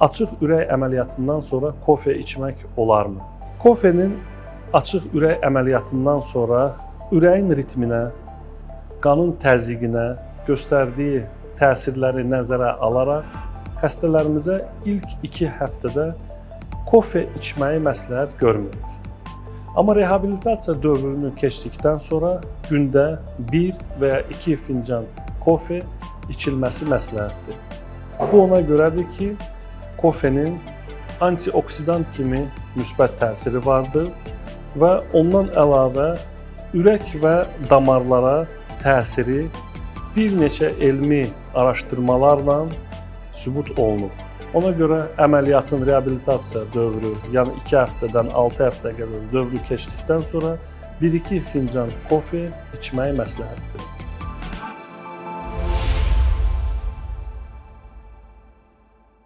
Açıq ürək əməliyyatından sonra kofe içmək olarmı? Kofenin açıq ürək əməliyyatından sonra ürəyin ritminə, qanın təzyiqinə göstərdiyi təsirləri nəzərə alaraq xəstələrimizə ilk 2 həftədə kofe içməyi məsləhət görmürük. Amma reabilitasiya dövrünü keçdikdən sonra gündə 1 və ya 2 fincan kofe içilməsi məsləhətdir. Bu ona görədir ki, kofenin antioksidant kimi müsbət təsiri vardır və ondan əlavə ürək və damarlara təsiri bir neçə elmi araşdırmalarla sübut olunub. Ona görə əməliyyatın reabilitasiya dövrü, yəni 2 həftədən 6 həftəyə qədər dövrü keçdikdən sonra 1-2 fincan kofe içmək məsləhətdir.